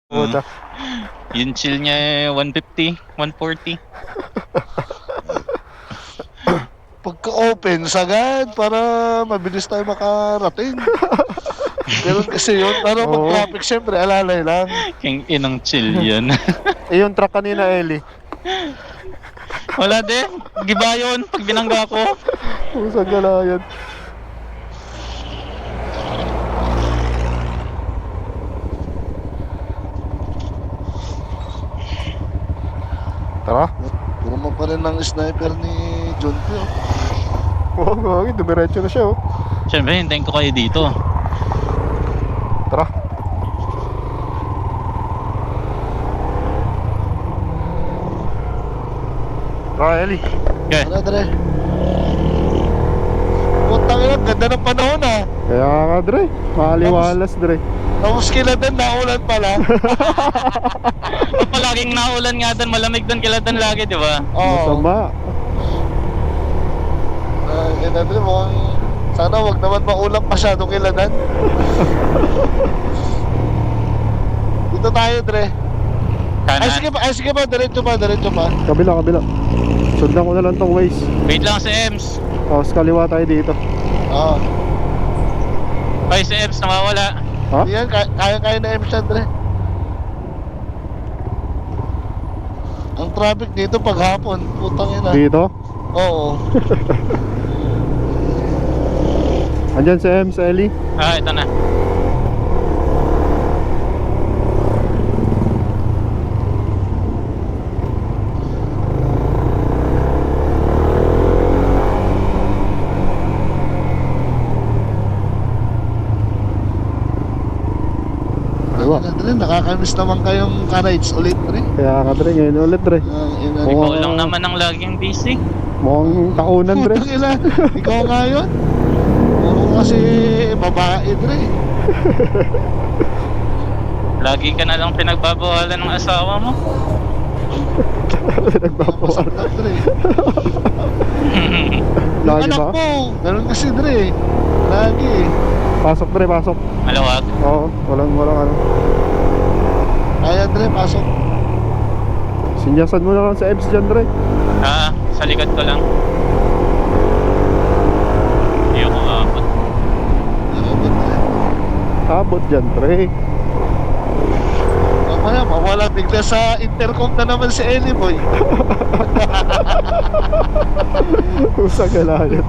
Puta. Yung chill niya 150, 140. Pagka-open, sagad para mabilis tayo makarating. Ganun kasi yun. Pero pag Oo. traffic, syempre, alalay lang. King inang chill yun. Eh, yung truck kanina, Eli. Wala din. Giba yun pag binangga ko. Pusang gala yan. Tara. Puro pa rin ng sniper ni John P. Oo, gawin. Dumiretso na siya, oh. Siyempre, hintayin ko kayo dito. Tara. Tara, Eli. Okay. Tara, Dre. Putang ina, ganda ng panahon ah. Kaya nga, Dre. Maaliwalas, Dre. Tapos kila din, naulan pala. Palaging naulan nga doon. Malamig doon kila doon lagi, di ba? Oo. Masama. Ganda, Dre, mukhang... Sana wag naman maulang masyado kila dan. Dito tayo, Dre. Kanan. Ay, sige pa, diretso pa. Kabila, kabila. Sundan ko na lang tong ways. Wait lang si Ems. O, sa kaliwa tayo dito. Oo. Ay, si Ems nawawala. Ha? Yan, kaya na M-Shan, Dre. Ang traffic dito paghapon, putang ina. Dito? Oo. Andyan si Ems, Eli. Ah, ito na. Diba? Dre, nakakamiss naman kayong ka-rides ulit, Dre. Kaya ka, Dre. Ngayon ulit, Dre. Oo. Ikaw lang naman ang laging busy. Mukhang takunan, Dre. Putang ina, ikaw nga yun. Puro kasi babae, Dre. Lagi ka na lang pinagbabawalan ng asawa mo. Nagpapawal. Masakit, Dre. Lagi Anak ba? mo, ganun kasi, Dre. Lagi. Pasok, Dre, pasok. Malawag. Oo, walang ano. Kaya, Dre, pasok. Sinyasan mo na lang sa Ems dyan, Dre. Ah, sa likod ko lang. Hindi ako aabot. Abot dyan, Dre. Mamaya, mawala bigla sa intercom na naman si Ellie Boy. Usang galayan.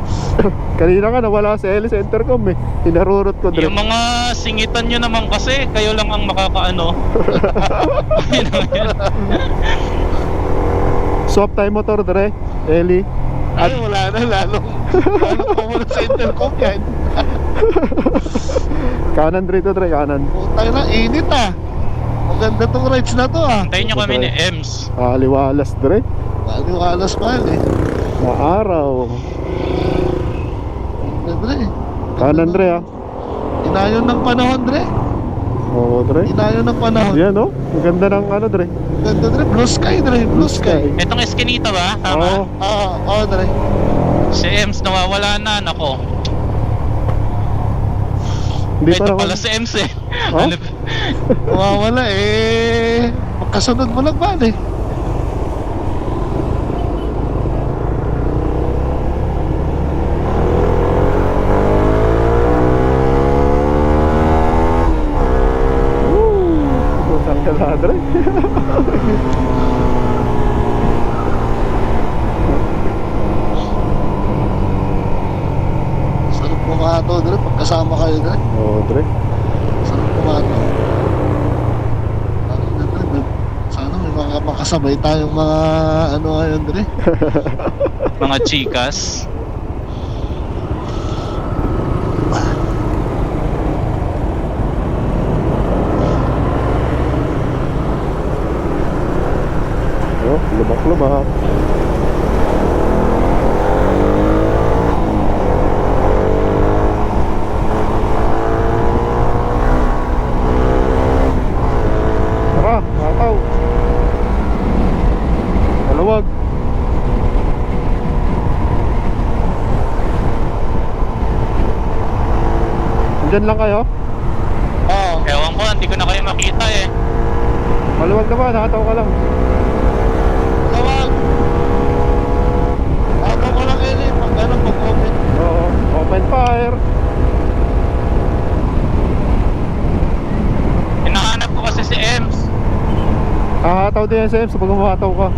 Kanina ka nawala si Eli sa intercom eh. Hinarurot ko, Dre. Yung mga singitan nyo naman kasi, kayo lang ang makakaano. Yun lang yun. Swap tayo motor, Dre. Eli. Ay, wala na, lalong pumunta sa intercom yan. Kanan, Dre, to, Dre. Kanan. Putang na, init ah. Maganda tong rides na to ah. Antayin nyo kami ni Ems. Aliwalas, Dre. Maliwalas mahal eh. Maaraw. Dre. Kanan, Dre, ah. Inayon ng panahon, Dre. Oo, Dre. Inayon ng panahon. Yan, oh. Ang ganda ng ano, Dre. Ganda, Dre. Blue sky, Dre. Blue sky. Itong eskinita ba? Oo. Tama? Dre. Si Ems nawawala na, nako. Hindi Ito pa naman. pala si Ems eh. Oh? Ano, Mawawala eh. Magkasunod mo lang ba eh. Usang gala, Dre. Sarap pumato, Dre. Pagkasama kayo, Dre. Oo, Dre. Sarap pumato. Sana may mga makasabay tayong mga ano ngayon, Dre. mga chikas. Oh, lubak-lubak. Tara, mataw. Maluwag. Diyan lang kayo? Oo. Ewan ko, hindi ko na kayo makita eh. Maluwag naman, nakataw ka lang. Tawag. Ako ko lang Eli, pag gano'n pag-open. Oo, open fire. Hinahanap ko kasi si Ems. Hahataw din yan sa EMS pag umataw ka.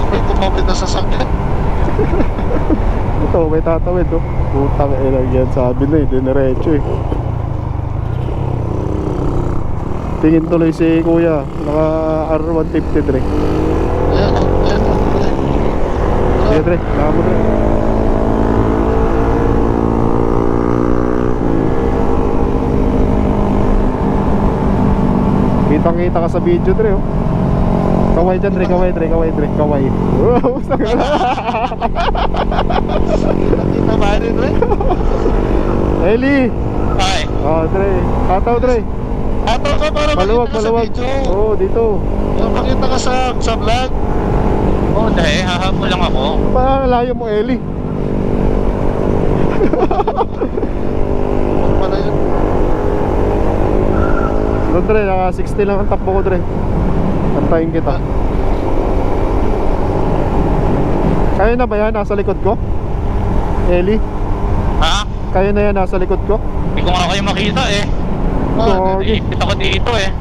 May kumapit na sasakyan. Ito, may tatawid oh. Putang ina yan, sabi na eh, diniretso eh. Tingin tuloy si kuya, naka R153. Ayan, ayan. Sige Dre, nakamo Dre. Kitang kita ka sa video Dre oh. Kaway dyan Dre, kaway Dre, kaway Dre, kaway. Wow, Nakita ba rin rin? Eli! Ay, Oh Dre, tataw Dre. Ato ka para Maluwag, makita ka sa maluwag. video. Oo, dito. Para makita ka sa vlog. oh dahil hahabol lang ako. Parang layo mo Eli. Huwag pala yun. Doon Dre, naka 60 lang ang takbo ko Dre. Antayin kita. Kaya na ba yan? Nasa likod ko? Eli? Ha? Kaya na yan? Nasa likod ko? Hindi ko nga kayo makita eh. Oh, okay. Iipit ako dito eh.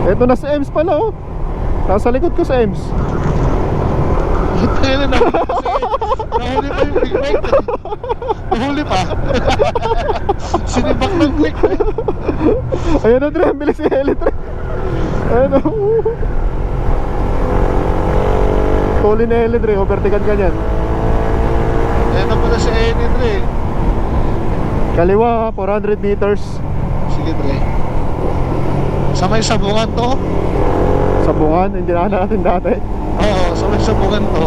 Eto na si Ems pala oh. Nasa likod ko sa Ems. Tayo na nahuli pa yung big bike. Nahuli pa. Sinibak ng click. Ayun na Dre, ang bilis si Eli Dre. Ayun oh. Tuli na Eli Dre, overtikan ka niyan. Ayan na pala si Eddie Dre. Kaliwa 400 meters. Sige Dre. Sa may sabungan to? Sa bungan, hindi na natin dati. Oo, sa may sabungan to.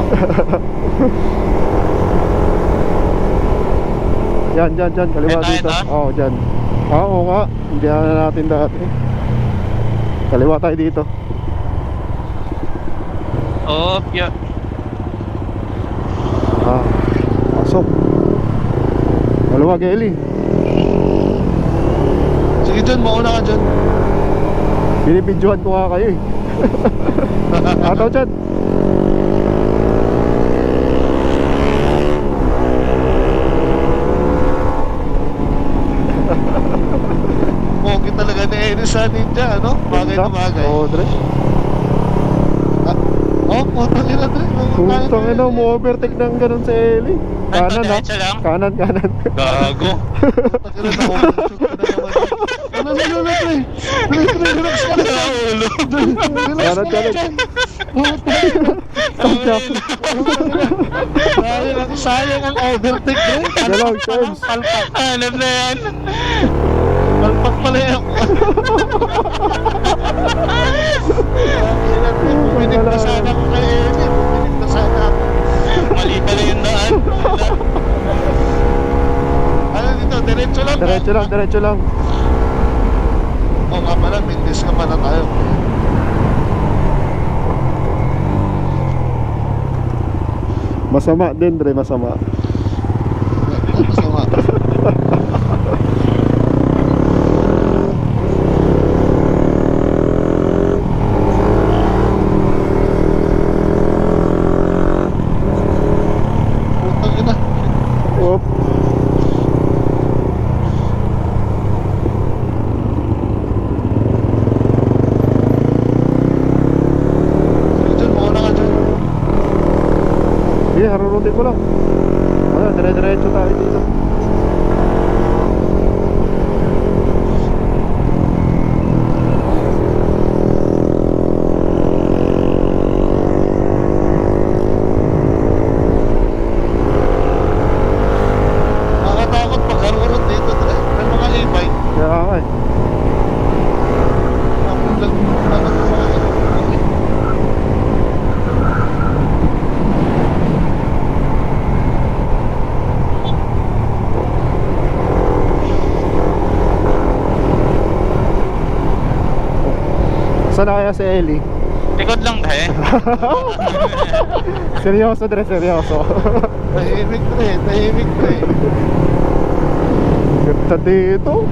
Yan, kaliwa Ito, dito. ito? Oo, dyan. Oo nga, hindi na natin dati. Kaliwa tayo dito. Oh, yeah. Ah, pasok. Maluwag Eli. Sige dyan, mauna ka dyan. Binibidyohan ko nga kayo eh. Ataw dyan. Pogi talaga ni Eddie sa ninja, ano? Bagay na bagay. Oo, Dre. Oh, putang ina Dre. Putang ina, mo-overtake ng ganun sa Eli. Kanan ha? Diretso lang? Kanan. Gago. Putang ina, na-overshoot ka na naman. Ano, Dre? Dre, relax ka na. Relax ka na dyan. Sayang ang overtake, Dre. Galang, Ems. Palpak. Hanap na yan. Palpak pala yan. Puminig na sana ako kay Eddie. Puminig na sana ako. Mali pala yung daan. Ano dito? Diretso lang ba? Diretso lang. Oo nga pala, mindis ka pala tayo. Masama din, Dre, masama. Masama. Putang ina. Op. Dyan, mauna ka dyan. Sige, harurutin ko lang. Ano, dire-diretso tayo dito. Nakakatakot pag harurot dito, Dre. May mga e-bike. Kaya nga eh. Tapos lang, takot sa mga e-bike. Saan na kaya si Eli? Likod lang dahil. Seryoso, Dre, seryoso. Tahimik, Dre. Tahimik, Dre. Ganda dito.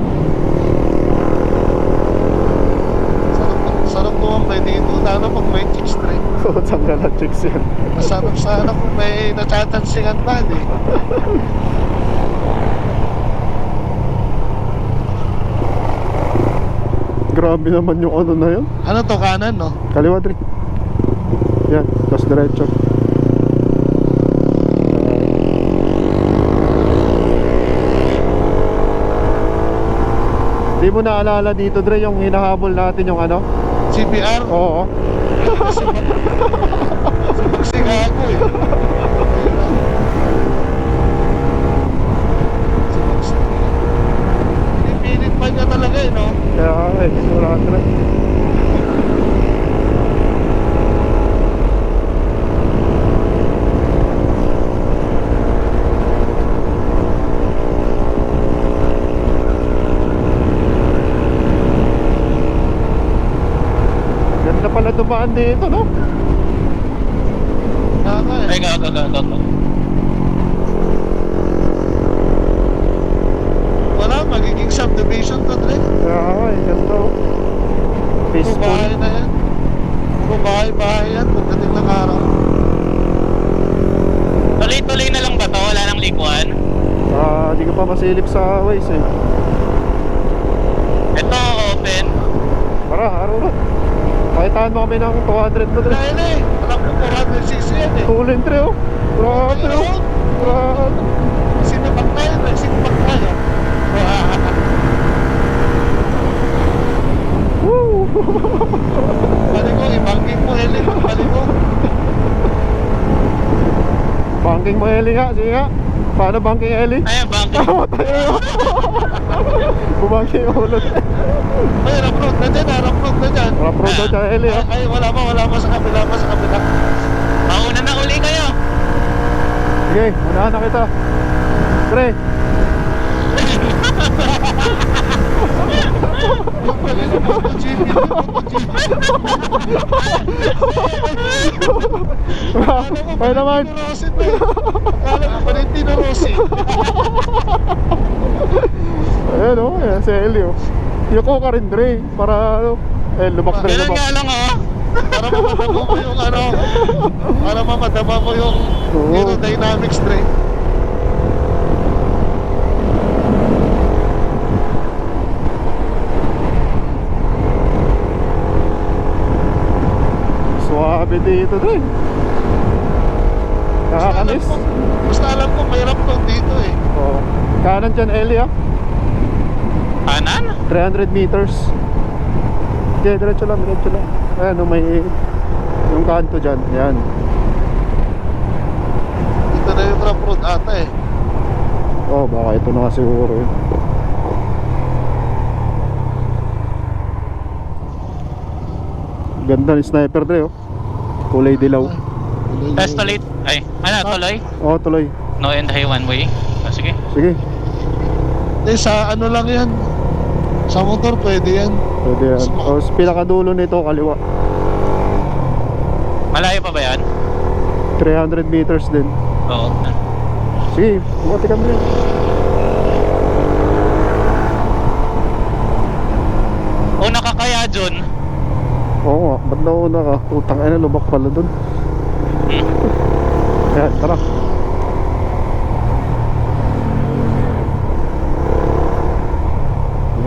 Sarap tumambay dito, lalo pag may chicks train. Oo, tanggal na chicks yan. Masarap sana kung may natatansingan ba, eh. Grabe naman yung ano na yun. Ano to, kanan, no? Kaliwa, Dre. Yan, tapos diretso. Di mo naalala dito, Dre, yung hinahabol natin yung ano? CBR? Oo. Sigago, eh. Pinipilit pa niya talaga, eh, no? Kaya wala Dre. Ganda pala dumaan dito, no? Kaka, eh. Ay, gago. Wala, magiging subdivision to, Dre. Kaya ganda, oh. Puro Peaceful. bahay na yan. Puro bahay yan, pagdating ng araw. Tuloy-tuloy na lang ba to? Wala nang likuan? Di ko pa masilip sa Waze, eh. Ito, open. Tara, araw na. Pakitaan mo kami ng 200 mo, Dre. Kaya na, eh. Alam ko 400cc yan, eh. Tulin, Dre, oh. Grabe, oh. Grabe. Sinipak na yan, sinipak na yan. Woo! Balik ko, ibangking mo, Helen. Balik ko. Banking mo, Eli, nga. Sige nga. Paano banking, Eli? Ayan, bangko. Tama tayo. Bumangking yung ulo. Ay, rough road na dyan, rough road na dyan. Rough road daw siya, Eli, ah. Ay, wala pa sa kabila, Mauna na uli kayo. Sige, unahan na kita. Dre, Yung pala yung MotoGP, Ay naman. Akala ko Valentino Rossi. Ayan, oh. Ayan, si Eli, oh. Yuko ka rin, Dre. Para, ano, lumak, Dre, Ganun lumak. nga lang, oh. Para mamadama mo yung ano, para mamadama mo yung Oo. aerodynamics, Dre. Suwabe dito, Dre. Nakakamis. Basta alam ko, may rough road dito, eh. Oh. Kanan dyan, Eli, ah. Kanan? 300 meters. Okay, diretso lang. Ayan, may yung kanto dyan. Ayan. Dito na yung rough road ata, eh. Oh, baka ito na siguro yun. Ganda ni sniper, Dre, oh. Kulay dilaw. Test ulit. Ay, ano, tuloy? Oh, tuloy. No end high one way. Sige. Sige. Eh, sa ano lang yan. Sa motor, pwede yan. Pwede yan. Oh, sa pinakadulo nito, kaliwa. Malayo pa ba yan? 300 meters din. Oo. Sige, buti kami rin. Una ka kaya dun? Oo nga, ba't nauna ka? Utang ina, lubak pala dun. Ayan, tara.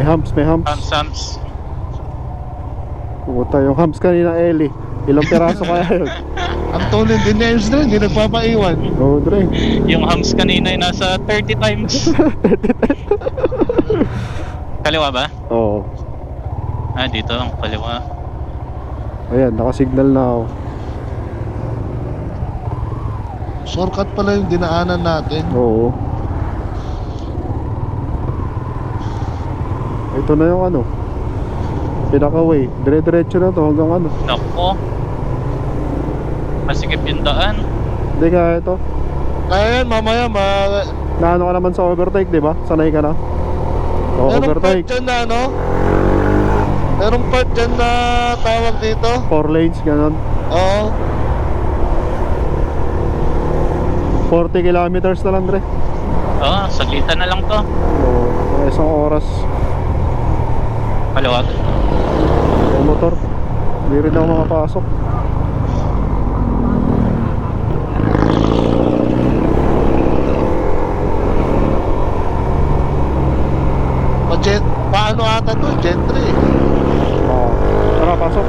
May hams. Sams. Puta, yung hams kanina, Eli. Ilang piraso kaya yun? Ang tulin din niya yun, Dre. Hindi nagpapaiwan. Oo, Dre. Yung hams kanina ay nasa 30 times. Kaliwa ba? Oo. Ah, dito ang kaliwa. Ayan, nakasignal na ako. Shortcut pala yung dinaanan natin. Oo. Ito na yung ano, pinaka-way. Dire-diretso na to hanggang ano. Nako. Masikip yung daan. Hindi kaya ito. Kaya yan, mamaya Naano ka naman sa overtake, di ba? Sanay ka na. O, merong part overtake. dyan na ano? Merong part dyan na tawag dito. 4 lanes, ganun. Oo. 40 kilometers na lang, Dre. Oo, saglitan na lang to. Oo, mga isang oras. Maluwag. Yung motor. Hindi rin ako makapasok. Paano ata to? Gen 3. Oo. Tara, pasok.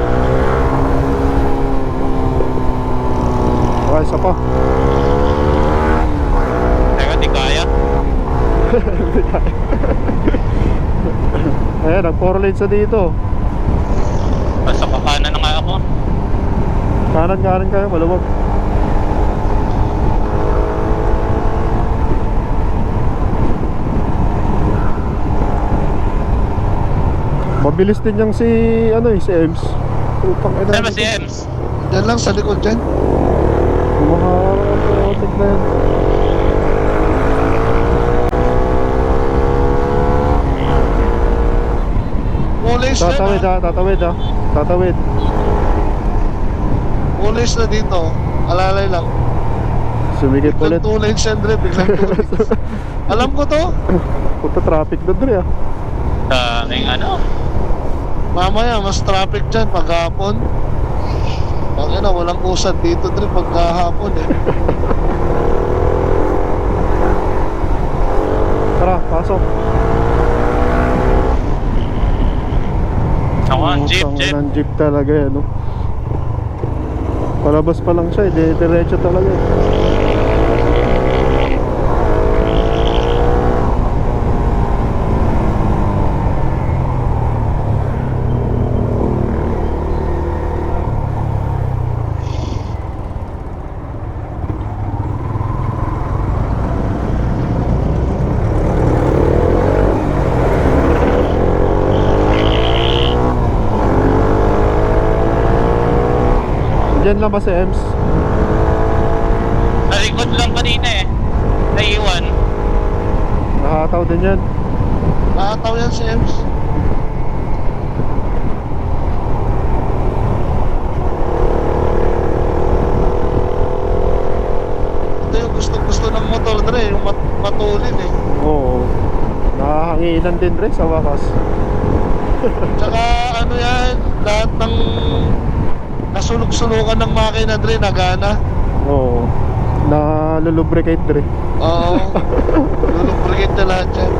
Okay, isa pa. Teka, di kaya. Ayan, nag-4 lanes na dito. Basta kapanan na nga ako. Kanan kayo, maluwag. Mabilis din yung si Ems. Utang ina. Saan ba si Ems? Diyan lang sa likod dyan. Yung mga automatic na yan. Police na Tatawid na. Tatawid. Police na dito. Alalay lang. Sumigit ulit. Biglang 2 lanes yan, Dre. Biglang 2 lanes. Alam ko to. Punta traffic doon rin ah. Daming ano. Mamaya, mas traffic dyan paghapon. Pangina, walang usad dito, Dre, pagkahapon eh. Tara, pasok. Ako, jeep. Ng jeep talaga yan, no? Palabas pa lang siya, diretso talaga. Diyan lang ba si Ems? Sa likod lang kanina eh. Naiwan. Nakataw din yan. Nakataw yan si Ems. Ito yung gusto ng motor, Dre, yung matulin eh. Oo. Nakahanginan din rin sa wakas. Tsaka ano yan, lahat ng nasulok-sulukan ng makina, Dre, nagana. Oo. Nalulubricate rin. Oo. Lulubricate na lahat yan.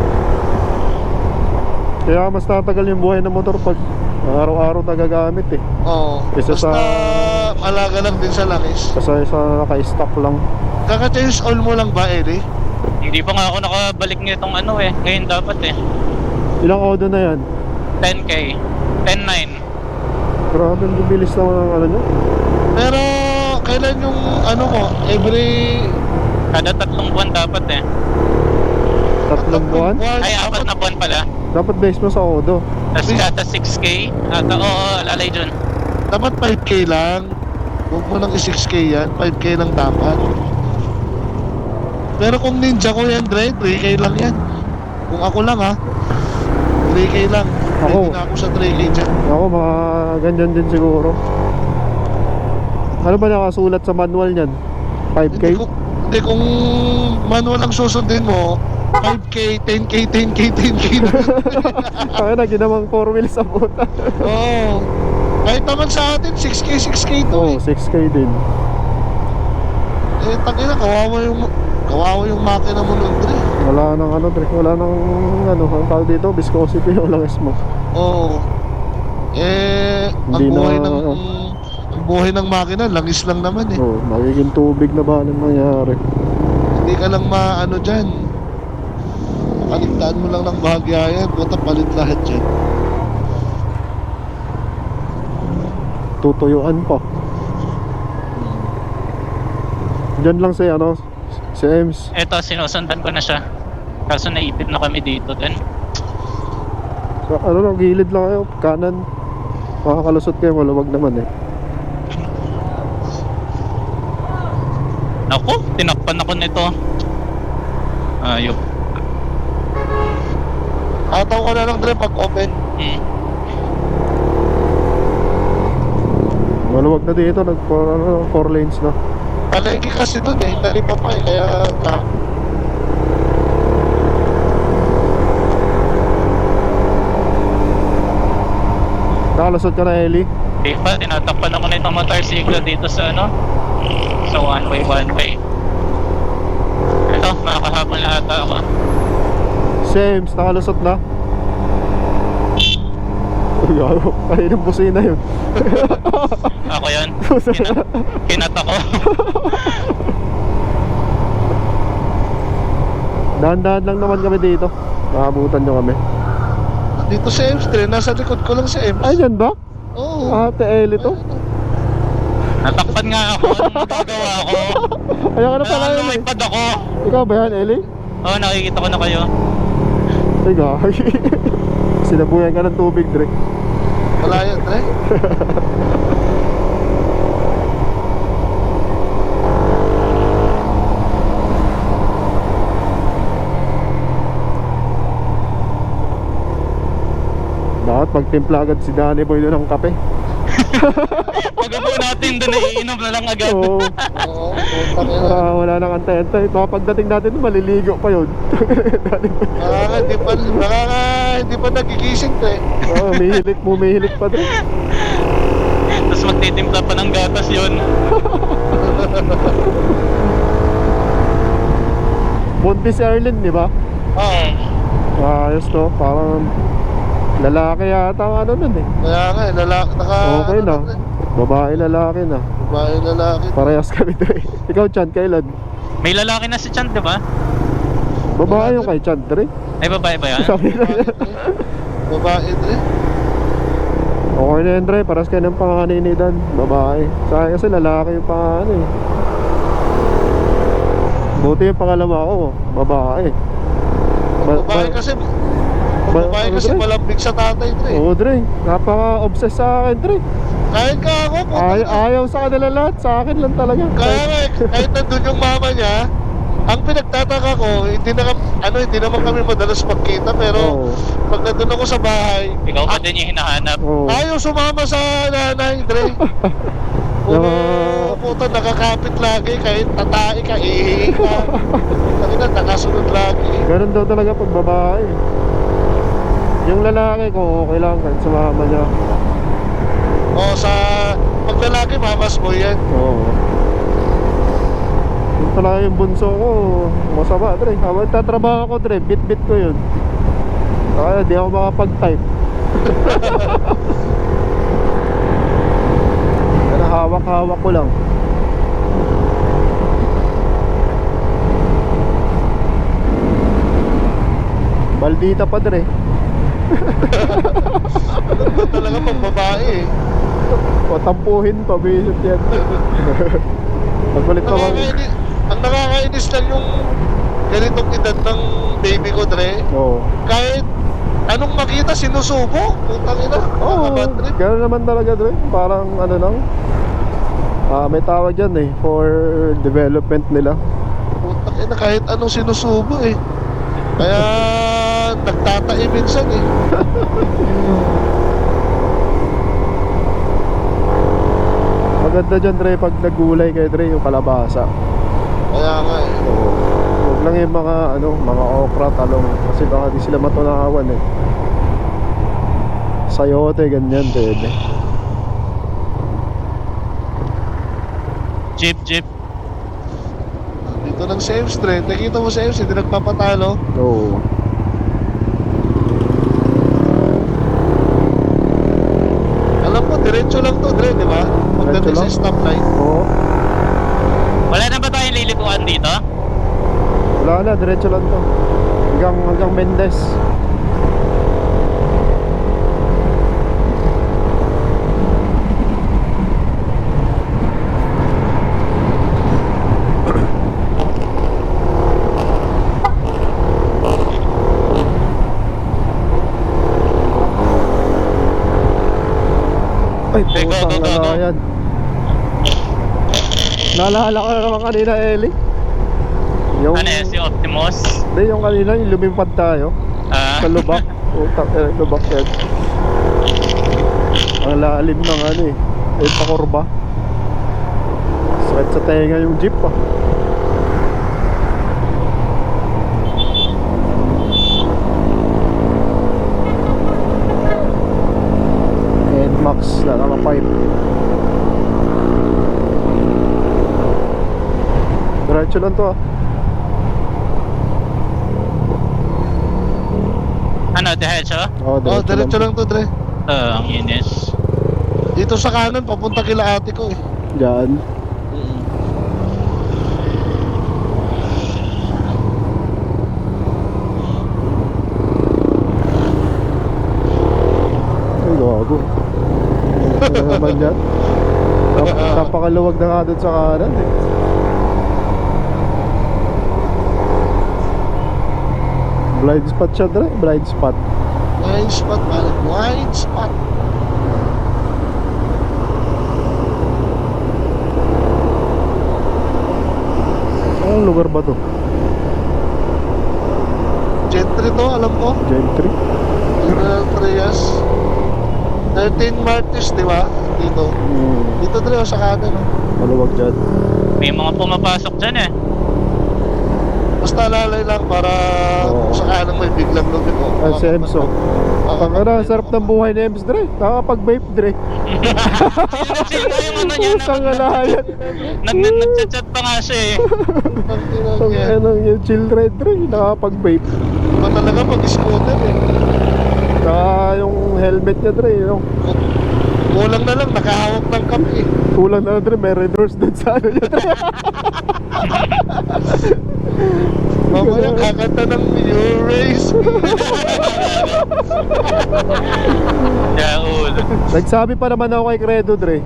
Kaya mas tatagal yung buhay ng motor pag araw-araw nagagamit eh. Oo. Isa Basta sa- malaga lang din sa langis. Kasi sa naka-stock lang. Kaka-change oil mo lang ba, Eddie? Hindi pa nga ako nakabalik nitong ano eh. Ngayon dapat eh. Ilang auto na yan? 10k. 10.9. Grabe, ang bilis naman ang ano nyo. Pero kailan yung ano mo? Every Kada 3 buwan dapat eh. Tatlong buwan? Ay, 4 na buwan pala. Dapat base mo sa auto. Tapos kada 6k. Ata, oo, lalay dun. Dapat 5k lang. Huwag mo nang i-6k yan. 5k lang dapat. Pero kung ninja ko yan, Dre, 3k lang yan. Kung ako lang ha, 3k lang. Ako. Ready na ako sa 3k dyan. Ako, mga ganyan din siguro. Ano ba nakasulat sa manual niyan? 5K? Hindi kung manual ang susundin mo, 5k, 10k, 10k, 10k na. Kaya na, ginamang 4 wheels sa puta. Oo. Kahit naman sa atin, 6k, 6k to Oo, eh. 6K din. Eh, tangina, kawawa yung makina mo nun, Dre. Wala nang ano, Dre. Wala nang ano, ang tawag dito, viscosity, walang smoke. Oo. Eh, ang Hindi buhay na- ang buhay ng makina, langis lang naman eh. Oo, magiging tubig na ba nang mangyari? Hindi ka lang maano dyan. Kaligtaan mo lang ng bahagya yan. Buta palit lahat dyan. Tutuyuan pa. Diyan lang si ano, si Ems. Eto, sinusundan ko na siya. Kaso naipit na kami dito din. So, ano lang, gilid lang kayo, kanan. Makakalusot kayo, maluwag naman eh. Naku, tinakpan ako nito. Ayop. Ataw ka na lang, Dre, pag open. Maluwag na dito, nag 4 lanes na. Palagi kasi dun eh. Nalipa pa eh. Kaya Nakalusot ka na, Ellie. Di ba, tinatakpan ako na itong motorsiklo dito sa ano? Sa one way. Ito, makakahabol na ata ako. Sems, nakalusot na. Uy, gago. Kahinang busina yun. Ako yan. Kinat ako. Dahan-dahan lang naman kami dito. Nakabutan nyo kami. Dito sa M3, nasa likod ko lang sa M3. Ay, yan ba? Oo. Ate Ellie to? Natakpan nga ako. Anong magagawa ko? Ayaw ka na pala yun eh. Lumipad ako. Ikaw ba yan, Ellie? Oo, nakikita ko na kayo. Ay, gagi. Sinabuyan ka ng tubig, Dre. Wala yan, Dre. Dapat magtimpla agad si Danny Boy doon ng kape. Pag po natin doon, iinom na lang agad. Oo. Oo, putang ina. Wala nang antay-antay. Baka pagdating natin, maliligo pa yun. Danny Boy. Hindi pa nagigising, Dre. Mumihilit pa, Dre. Tapos magtitimpla pa ng gatas yun. Buntis si Arlen, di ba? Oo. Ayos to. Parang lalaki yata ang ano nun eh. Kaya nga, lalaki, Okay na. Dre? Babae, lalaki na. Babae, lalaki. Parehas kami, Dre. Ikaw, Chan, kailan? May lalaki na si Chan, di ba? Babae yung kay Chan, Dre. Ay, babae ba yan? Sabi na Babae, Dre. Babae, Dre. okay na yun, Dre. Paras kayo ng panganay ni Dan. Babae. Sa akin kasi lalaki yung panganay eh. Buti yung pangalawa ko, babae. Babae kasi, babae kasi Dre? malambing sa tatay, Dre. Oo, Dre. Napaka-obsessed sa akin, Dre. Kahit ka ako, putang ina. Ayaw sa kanila lahat. Sa akin lang talaga. Kaya nga, kahit nandun yung mama niya, ang pinagtataka ko, hindi naman kami madalas magkita, pero Oo. pag nandun ako sa bahay, Ikaw pa din yung hinahanap. Oo. ayaw sumama sa nanay, Dre. Puta, nakakapit lagi, kahit tatay ka, ihi ka. Tangina, nakasunod lagi. Ganun daw talaga pag babae. Yung lalaki ko, okay lang kahit sumama niya. O pag lalaki, mamas mo yan. Oo. Yung talaga yung bunso ko, masama, Dre. Habang tatrabaho ko, Dre, bit-bit ko yun. Kaya di ako makapag-type. Kaya hawak-hawak ko lang. Baldita pa, Dre. Talaga pag babae eh. O tampuhin pa, bisit yan. Pagbalit pa bang... Ang nakakainis lang yung ganitong edad ng baby ko, Dre. Oo. Kahit anong makita, sinusubo. Putang ina. Oo, Nakabad trip. gano'n naman talaga, Dre. Parang ano lang. May tawag dyan eh, for development nila. Putang ina, kahit anong sinusubo eh. Kaya nagtatai minsan eh. Maganda dyan, Dre, pag nagulay kayo, Dre, yung kalabasa. Kaya nga eh. Oo. Huwag lang yung mga okra, talong. Kasi baka di sila matunawan eh. Sayote, ganyan, pwede. Jeep. Dito ng Saves, Dre. Nakita mo Saves, hindi nagpapatalo. Oo. Alam mo, diretso lang to, Dre, di ba? Pagdating Diretso sa lang? stoplight. Oo. Wala na ba tayong lilikuan dito? Wala na, diretso lang to. Hanggang Mendez. Ay, putang na yan. Naalala ko na naman kanina, Ellie. Yung... Ano yan, si Optimus? Hindi, yung kanina, yung lumipad tayo. Sa lubak. Utang, lubak yan. Ang lalim ng ano eh. Ay, pakurba. Sakit sa tenga yung jeep ah. pipe. Diretso lang to ah. Ano, diretso? Oh, Oh, diretso lang to, Dre. Ang inis. Dito sa kanan, papunta kila ate ko eh. Diyan. Ay, gago. Ano naman yan? Napakaluwag na nga doon sa kanan eh. Blind spot siya, Dre. Blind spot. Blind spot, pare. Blind spot. Anong lugar ba to? Gentry to, alam ko. Gentry? General Trias. 13 Martis, di ba? Dito. Dito, Dre, sa kanan. Oh. Maluwag dyan. May mga pumapasok dyan eh. Basta lalay lang para Oo. sa kanan may biglang lumiko. Ah, si Ems, oh. Pang ano, sarap ng buhay ni Ems, Dre. Nakakapag-vape, Dre. Sino yung ano niya? Putang alayan. Nagchat-chat pa nga siya eh. Ang ano, yung chill ride, Dre. Nakakapag-vape. Iba talaga pag-scooter eh. Saka yung helmet niya, Dre. Yung Kulang na lang, nakahawak ng kape eh. kulang na, Dre. May red horse dun sa ano niya, Dre. Mamaya kakanta ng New Race. Yaul. Nagsabi pa naman ako kay Credo, Dre.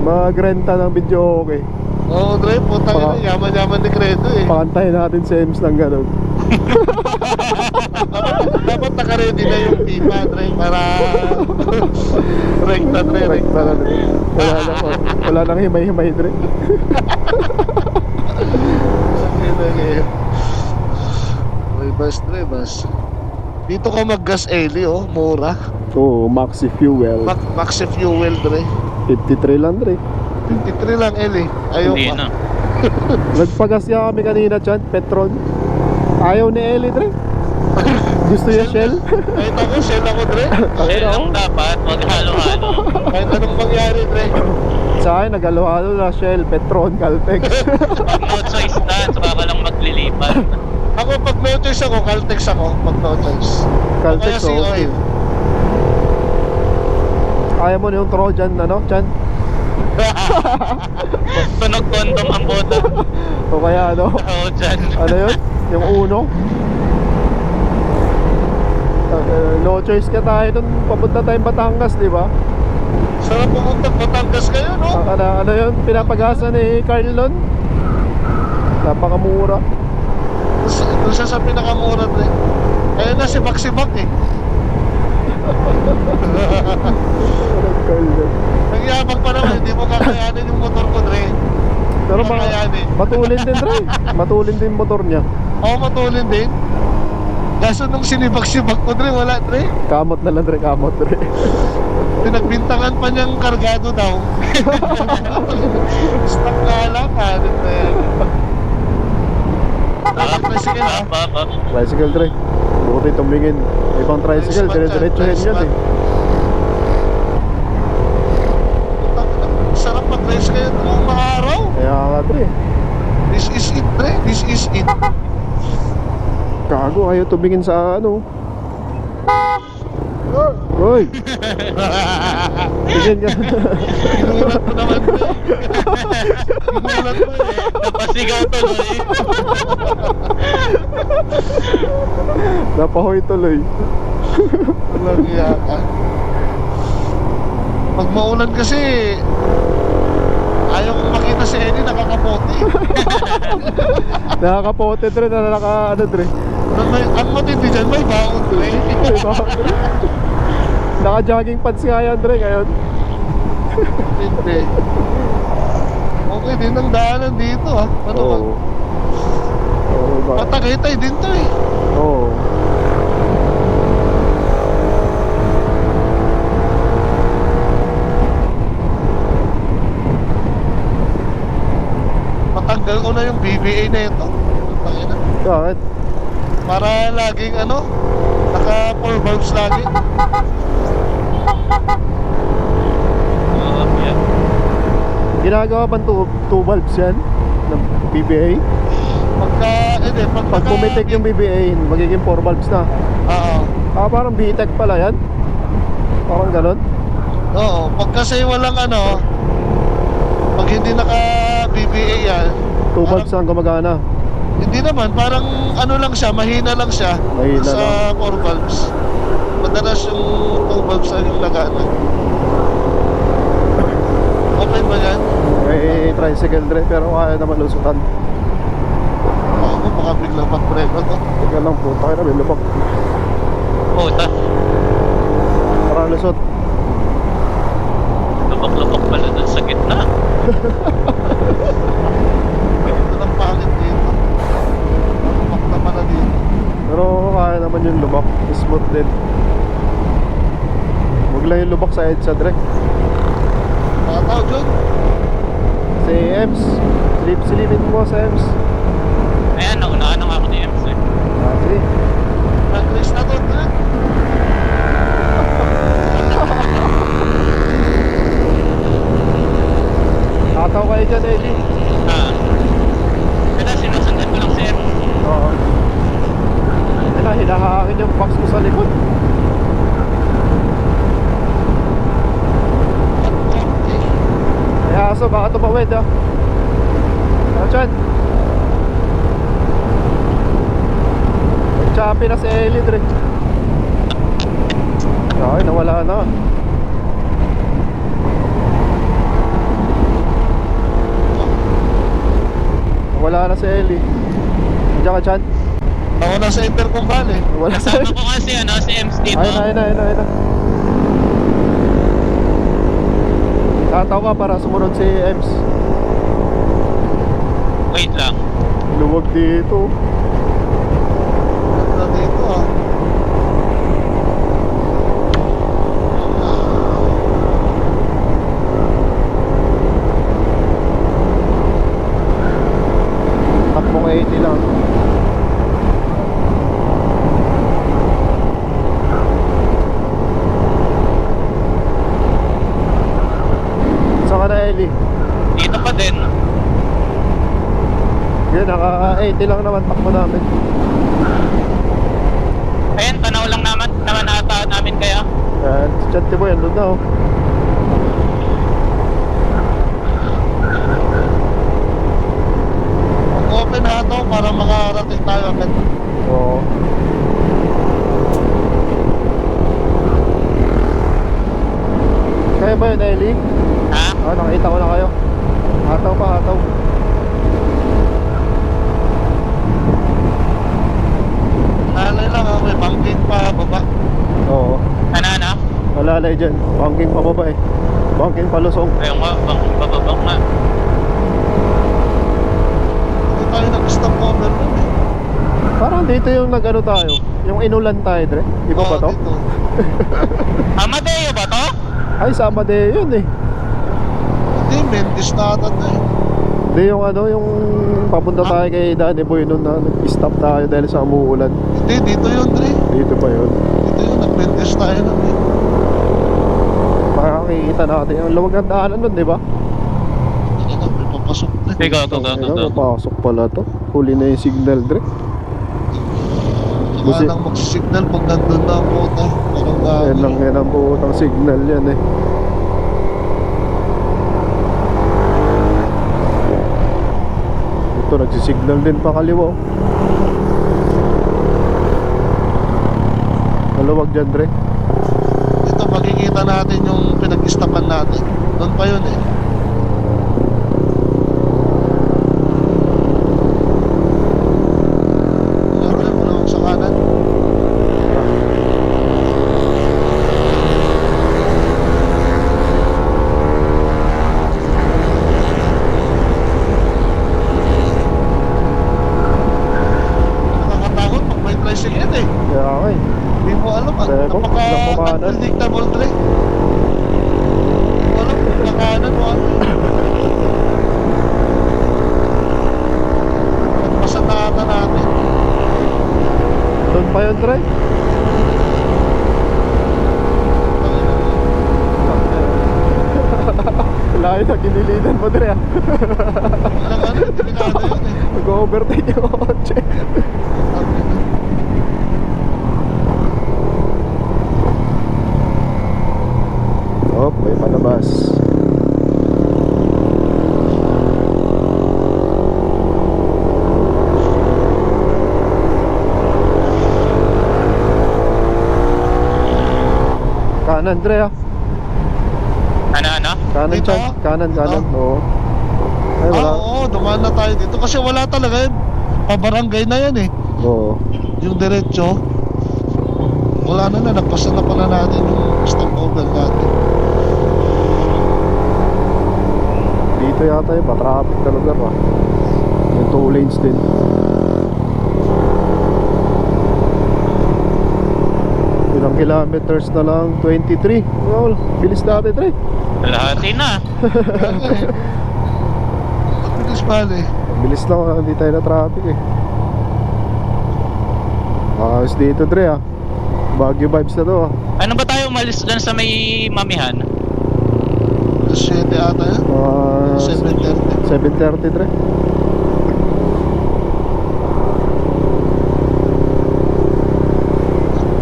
Magrenta ng video okay. Oo, Dre, putang ina, yaman-yaman ni Credo eh. Pakantahin natin si Ems ng ganun. Dapat naka-ready na yung pipa, Dre, para rekta, Dre, Rekta na, Dre. Wala nang himay-himay, Dre. May bus, Dre, bus. Dito ka mag-gas Eli, oh, mura. Oo, Maxi Fuel. Maxi Fuel, Dre. 53 lang, Dre. 53 lang, Eli. Ayaw Hindi pa. na. Nagpagas niya kami kanina, Chan. Petron. Ayaw ni Ellie, Dre. Gusto niya Shell. Kahit ako, shell ako, Dre. Shell lang dapat, wag halo-halo. Kahit anong mangyari, Dre. Sa akin, nag-halo-halo na Shell, Petron, Caltex. Pag no choice na, saka ka lang maglilipat. Ako, pag no choice ako, Caltex ako. Pag no choice. Caltex, O kaya sea okay. oil. Ayaw mo na yung Trojan, ano, Chan? Tunog kondom ang bota. O kaya, ano? Oo, dyan. Ano yun? Yung uno? No choice ka tayo dun. Papunta tayong Batangas, di ba? Sarap pumunta, Batangas kayo, no? Ano yun? Pinapagasa ni Carlon? Napakamura. Doon siya sa pinakamura, Dre. Ayun na, sibak-sibak eh. Carlon. Nagyabang pa naman, hindi mo kakayanin yung motor ko, Dre. Pero Kakayanin. matulin din, Dre. Matulin din motor niya. Oo, matulin din. Kaso nung sinibak-sibak ko, Dre, wala, Dre. Kamot na lang, Dre. Kamot, Dre. Pinagbintangan pa niyang kargado daw. Stock nga lang, ano na yan. Tricycle, ha? Tricycle, Dre. Buti tumingin. Ibang tricycle, dire-diretsuhin yun eh. Sarap mag-tricycle, Dre. Maaraw. Kaya nga, Dre. This is it, Dre. This is it. Gago, ayaw tumingin sa ano. Hoy! Tingin ka. Ginulat mo naman, Dre. Ginulat mo eh. Napasigaw tuloy. Napahoy tuloy. Walang iya ka. Pag maulan kasi, ayaw kong makita si Eddie nakakapote. Nakakapote, Dre, na ano, Dre. Ang matindi dyan, may baon, Dre. Naka-jogging pants nga yan, Dre, ngayon. Hindi. Okay din ang daanan dito, ha. Ano ba? Oo. Oo, ba? Patagaytay din to eh. Oo. Matanggal ko na yung BBA na ito. Putangina. Bakit? Para laging ano, naka 4 valves lagi. Ginagawa bang 2 valves yan? Ng BBA? Pagka, hindi, Pag pumitik yung BBA, magiging 4 valves na. Oo. Parang VTEC pala yan. Parang ganun. Oo, pag kasi walang ano, pag hindi naka BBA yan, 2 valves ang gumagana. hindi naman, parang ano lang siya, mahina lang siya. Mahina sa 4 valves. Madalas yung 2 valves na yung lagana. Okay ba yan? May tricycle dre, pero kaya naman lusutan. Ako, baka biglang mag-brake to. Teka lang po, tayo na, may lubak. Puta. Parang lusot. Lubak-lubak pala dun sa gitna. Ito lang pangit dito. Lumak naman na dito. Pero kaya naman yung lubak. Smooth din. Huwag lang yung lubak sa EDSA dre. Nakataw dyan. Si Ems. Silipin mo sa Ems. Ayan, naunahan na nga ako ni Ems eh. Sige. Nag-race na to, ha? Nakataw kayo dyan, Eddie. Kaya sinusundan ko lang si Ems. Oo. Hinahangin yung box ko sa likod. Kaya aso, baka tumawid ah. Ano dyan? Nag-champi na si Ellie dre. Ay, nawala na. Nawala na si Ellie. Diyan ka dyan? Ako nasa Intercom Valley. Nawala si Kasama ko kasi si Ems dito. ayun na. Tataw ka para sumunod si Ems. Wait lang. Luwag dito. Ganda dito, ah. Takbong 80 lang. Saan ka na, Ellie? Dito pa din. Yan, naka 80 lang naman takbo namin. Ayan, tanaw lang naman ata namin kaya. Yan, si Chante mo yan, doon na oh. Open na ito para makarating tayo agad. Oo. Kaya ba yun, Ellie? Ha? Nakita ko na kayo. Hataw pa, hataw. Alay lang, ah. May banking pa baba. Oo. Ano? Malalay dyan. Banking pababa eh. Banking palusong. Ayun nga, bababang na. Hindi tayo nag-stop over nun, eh. Parang dito yung nag-ano tayo. Yung inulan tayo, Dre. Iba ba Oo, to? dito. Amadeo ba to? Ay, sama din yun eh. Hindi, Mendes na ata to, eh. Hindi yung ano, yung papunta tayo kay Danny Boy noon na nag-stop tayo dahil sa umuulan. Hindi, dito yun, Dre. Dito pa yun. Dito yun, nag-Mendes tayo nun, eh. Makakikita natin yung luwag ng daanan nun, di ba? Ano, may papasok na. Sige, go. Ayun, papasok pala to. Huli na yung signal, Dre. Saka nang magsisignal pag nandun na ang puta. Parang Yan ang buotang signal yan eh. Ito, nagsisignal din pa kaliwa oh. Maluwag dyan, Dre. Dito makikita natin yung pinag-istapan natin. Doon pa yun, eh. Ano, sa kanan. Nakakatakot pag may tricycle, eh. Kaya nga eh. Hindi mo alam, Teko, walang kumanan. unpredictable, Dre. Walang kakanan mo ano. Pasanata natin. Doon pa yun, Dre. Wala tayo sa kinilinan mo, Dre. Walang ano, delikado yun eh. Mag-overtake yung kotse. Oh, may palabas. Kanan, Dre, ah. Ano? Kanan, Dito? Chad. Kanan. Dito? Oo. Ay, wala. Oo, dumaan na tayo dito kasi wala talaga yun. Pabarangay na yan eh. Oo. Yung diretso. Wala na, nagpasa na pala natin yung stopover natin. Dito yata yung pa-traffic talaga pa. Yung 2 lanes din. Ilang kilometers na lang? 23. Well, bilis natin, Dre. Lahati na. Pagbilis pala eh. Bilis lang, hindi tayo na traffic eh. Ayos dito, Dre, ah. Baguio vibes na to, ah. Ano ba tayo umalis dyan sa may mamihan? Alas 7 ata yan. 7:30. 7:30, Dre.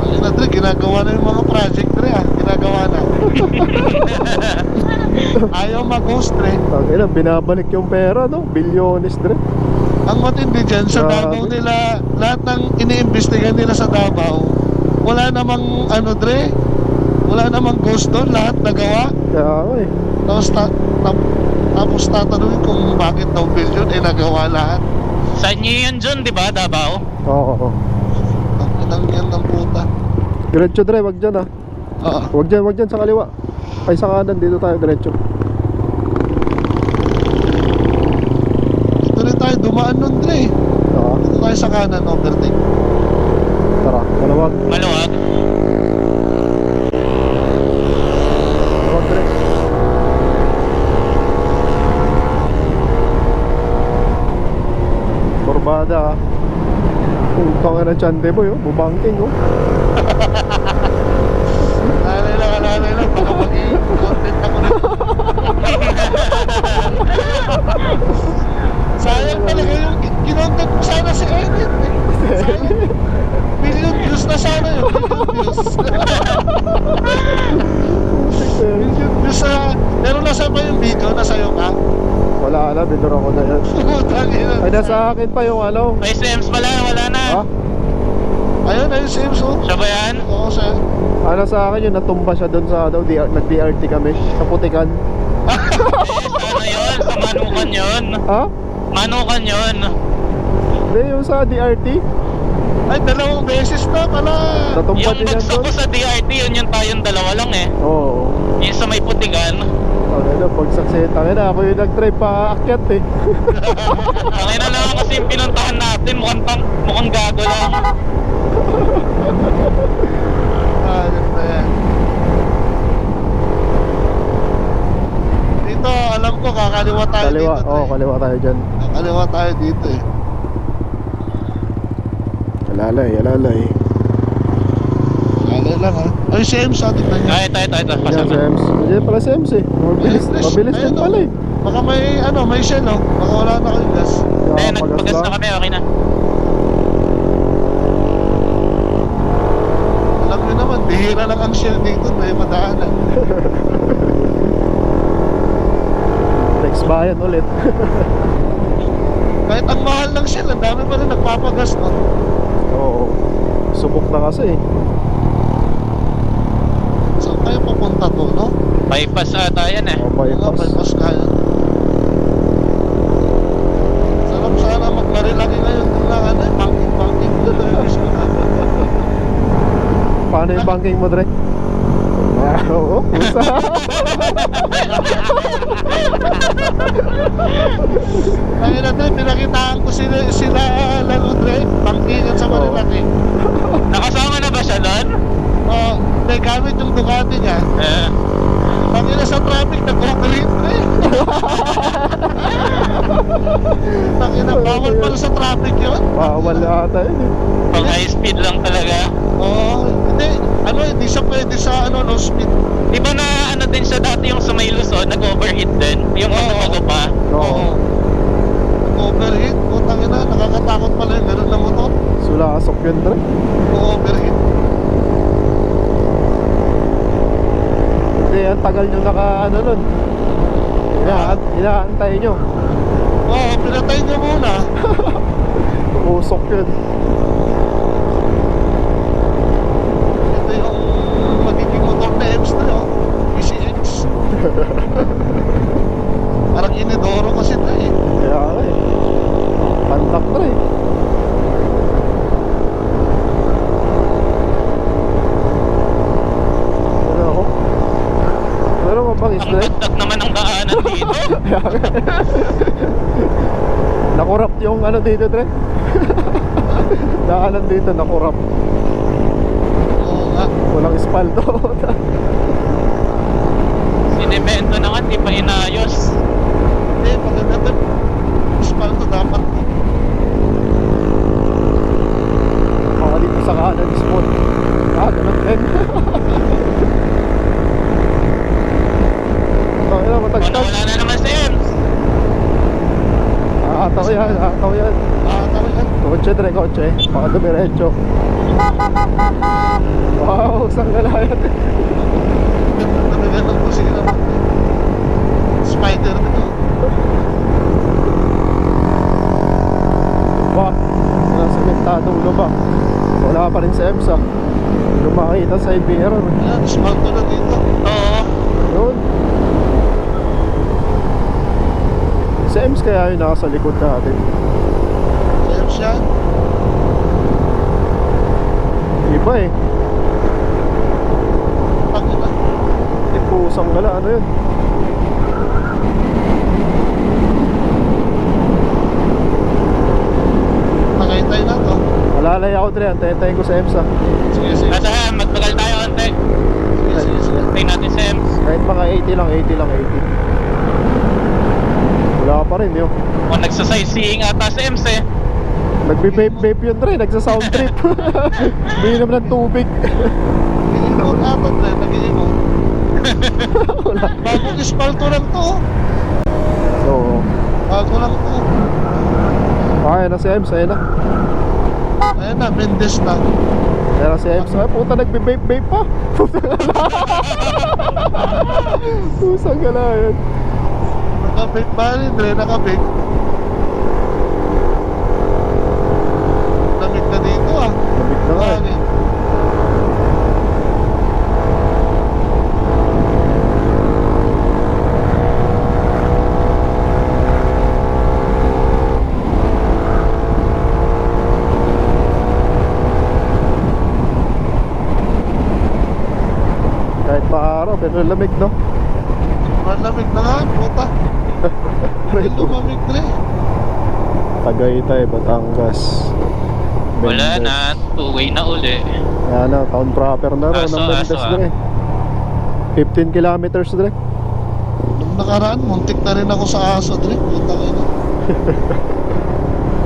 Ayun na Dre, ginagawa na yung mga project Dre ah. Ginagawa na. Ayaw mag-host Dre. Tangina, binabalik yung pera, no? Bilyones, Dre. Ang matindi dyan, sa Grabe. Davao nila, lahat ng iniimbestigan nila sa Davao, wala namang ano Dre, wala namang ghost doon, lahat nagawa. Kaya ako eh. Tapos tatanungin kung bakit daw billion, eh nagawa lahat. Sa inyo yun dyan, di ba, Davao? Oo. Ang inang yan ng puta. Diretso, Dre, wag dyan, ah. Oo. Wag dyan sa kaliwa. Ay, sa kanan, dito tayo, diretso. Dito rin tayo dumaan nun Dre. Oo. Dito tayo sa kanan, overtake. Tara, malawag. Maluwag. Malawag, Dre. Kurbada, ah. Putang na chande mo, yun. Bubangking, oh. Alay lang, baka maging content ako na. Sayang talaga yung kinontent mo sana si Edit eh. Sayang. Million views na sana yun, million views. Million views na, pero nasa ba yung video, nasa'yo ka? Wala na, binura ko na yan. Putang ina. Ay, nasa akin pa yung ano. May SMs pala, wala na. Ha? Ayun, ayun, same so. Siya ba yan? Oo, sir. Ano sa akin yun, natumba siya doon sa ano, nag-DRT kami sa Putikan. Ano yun? Sa Manukan yun. Ha? Manukan yun. Hindi, yung sa DRT. Ay, dalawang beses na pala. Natumba Yung din yan bagsak doon. ko sa DRT, yun yung tayong dalawa lang eh. Oo. Yung sa may putigan. Ano, pagsaksetan ka na, ako yung nag-try pa aakyat eh. Ang ina lang kasi yung pinuntahan natin, mukhang gago lang. Ah, ganda yan. Dito, alam ko, kakaliwa tayo Kaliwa, dito. oo, kaliwa tayo dyan. Kakaliwa tayo dito eh. Alalay. Alay lang ha. Ay, si Ems ha, tignan niya. Ay, ito. Yan Pasama. sa EMS. Yan pala sa EMS eh. Mabilis din pala eh. Baka may shell oh. Baka wala na kayong gas. Hindi, Kaya nagpagas na kami, okay na. Alam niyo naman, bihira lang ang shell dito. May madaanan. Next bayan ulit. Kahit ang mahal ng shell, ang dami pa rin nagpapagas no. Oo. Subok na kasi eh. Saan tayo papunta to, no? Bypass ata yan eh. O, Bypass. bypass. Bypass kaya. Sarap sana magmarilaki ngayon kung lang ano, banking Paano yung banking mo, Dre? Ah, oo. Pusa. Ngayon natin, pinakitaan ko sila lalo Dre, bankingan sa marilaki. Nakasama na ba siya doon? Oh, hindi, gamit yung Ducati niya. Pagkila sa traffic, nag-overheat Dre. Pagkila, bawal pala sa traffic yun. Bawal ata yun eh. Pag high speed lang talaga. Oo, hindi, hindi siya pwede sa no speed. Di ba na ano din siya dati yung sa may Luzon, nag-overheat din? Yung bago pa. Oo. Overheat, putang ina, nakakatakot pala yung ganun na motor. Sulasok yun, Dre. Overheat. Hindi, ang tagal nyo ano nun. Inaantay nyo. Oo, pinatay niya muna. Usok yun. Ito yung magiging motor na EMS na yun. PCX. Parang inidoro kasi ito eh. Kaya nga eh. Pantak, Dre. Ano ako? Meron mo bang Ang isda? bagdag naman ang daanan dito. Nakurap yung ano dito, Dre. Daanan dito, nakurap. Oo nga. Walang espaldo. Sinemento na nga, di pa inayos. Hindi, maganda ito. Espalto dapat. Baka dito sa kanan spot. Ganun din. Ano, matagtag. Wala na naman si Ems. Ataw yan, ataw yan. Talaga. Kotse, Dre, kotse. Baka dumiretso. Wow, isang galayan. Talaga ng kusina. Spider na. Wow, nasa sementadong lubak. Wala pa rin sa EMSA. Lumakita sa mirror. Yan, espalto na dito. Oo. Yun. Sa EMS kaya yung nasa likod natin. EMS yan. Iba eh. Pangina. Pusang gala, ano yun? Tagaytay na to. Alalay ako, Dre. Antayin ko sa EMSA. Sige, sige. Nasa magbagal tayo konti. Sige. Tingnan natin si Ems. Kahit mga 80 lang, 80 lang, 80. Wala pa rin yun. O nagsa-sightseeing ata si Ems eh. Nagbe-vape yun, Dre. Nagsa-sound trip. Umiinom ng tubig. Iinom apat na, nag-iinom. Wala. Bagong espalto lang to. Oo. Bago lang to. Kaya na si EMS, ayun na. Ayan na, Mendes na. Kaya na si EMS. Ay, puta, nagbe-vape pa. Pusang gala yan. Nakabake ba rin, Dre? Nakabake. Lamig na dito ah. Lamig na nga eh. Bakit? Kahit pa araw, pero lamig, no? Malamig na nga, puta. Ay, lumamig, Dre. Tagaytay, Batangas. Wala Mendes. na, two-way na uli. Yan na, town proper na rin ng Mendes, Aso. Dre. 15 kilometers, Dre. Nung nakaraan, muntik na rin ako sa aso, Dre. Puta ka na.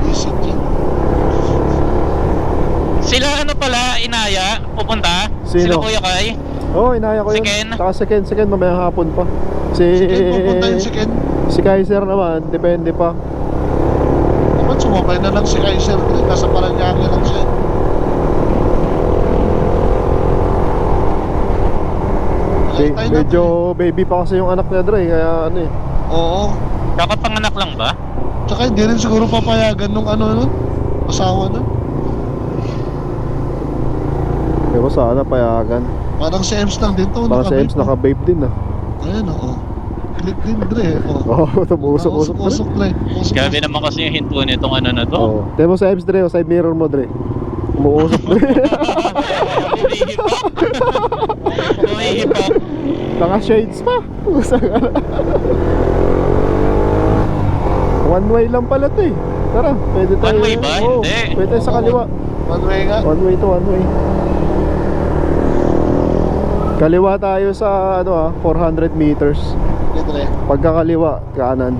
Isip yan. Sila ano pala, Inaya, pupunta? Sino? Sila Kuya Kai? Oo, inaya ko Si yun. Ken? Saka si Ken, mamayang hapon pa. Si Pupunta yun si Ken. Si Kaiser naman, depende pa. Dapat sumabay na lang si Kaiser, Dre. Nasa Paranaque lang siya. Tagaytay na, Medyo baby pa kasi yung anak niya, Dre. Kaya ano eh. Dre. Oo. Kakapanganak lang ba? Tsaka hindi rin siguro papayagan nung ano nun. Asawa nun. Kaya ko sana payagan. Parang si Ems lang din to. Baka si Ems naka-babe din ah. Ayan, oo. Click din, Dre. Oo, tumuusok-usok, Dre. Usok, Dre. Usok, Grabe naman kasi yung hinto nitong ano na to. Oo. Tignan mo sa Ems, Dre. O side mirror mo, Dre. Umuusok, Dre. Umihipok. Naka-shades pa. One way lang pala to eh. Tara, pwede tayo. One way ba? Oo, Hindi. pwede tayo sa kaliwa. One way nga. One way to one way. Kaliwa tayo sa ano 400 meters. Okay, Dre. Pagkakaliwa, kanan.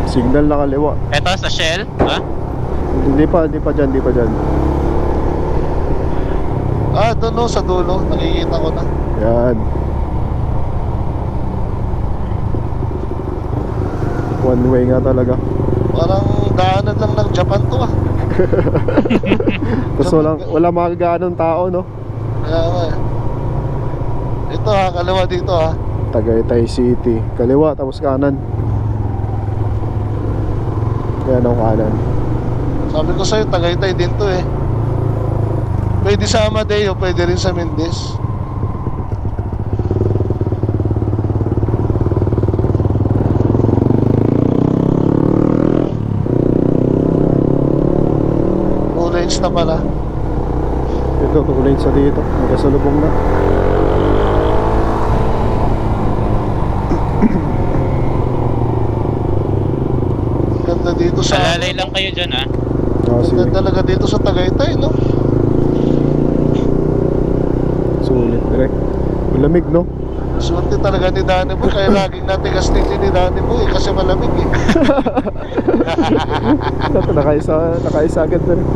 Signal na kaliwa. Eto sa Shell, ha? Hindi pa dyan, Ah, doon no, sa dulo. Nakikita ko na. Yan. One way nga talaga. Parang daanan lang ng Japan to ah. Tapos wala mga ganong tao, no? Kaya nga eh. Ito ha, kaliwa dito ha. Tagaytay City. Kaliwa, tapos kanan. Yan ang kanan. Sabi ko sa'yo, Tagaytay din to eh. Pwede sa Amadeo, pwede rin sa Mendez. Orange na pala. Ito, tuloy sa dito. Magkasalubong na. Ganda dito sa... Salalay lang kayo dyan ah. Sige. Ganda talaga dito sa Tagaytay, no? Sulit, direct. Malamig, no? Swerte talaga ni Danny Boy. Kaya laging natigas din ni Danny Boy kasi malamig eh. Ito, nakaisa agad na rin.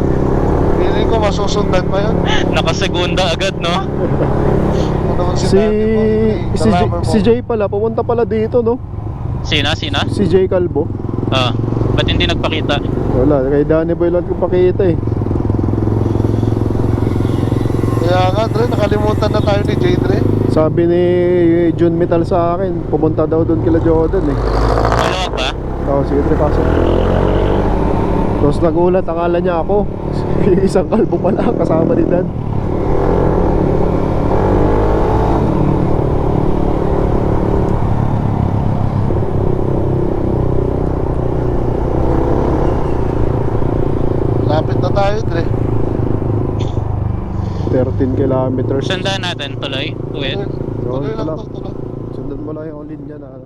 Feeling ko masusundan pa yun. Nakasegunda agad no? Ano naman si Si, Danny Boy? si Jay pala, pumunta pala dito, no? Sina? Si Jay Calvo. Ah, ba't hindi nagpakita? Wala, kay Danny Boy lang kung pakita eh. Kaya nga, Dre, nakalimutan na tayo ni Jay, Dre. Sabi ni Jun Metal sa akin, pumunta daw doon kila Jordan eh. Maluwag ba? Oo, sige, Dre, pasok. Tapos nagulat, akala niya ako. Isang kalbo pala, kasama ni Dan. Lapit na tayo, Dre. 13 kilometers. Sundan natin tuloy. Uwit. Tuloy lang lang. to, tuloy. Sundan mo lang yung linya na ano,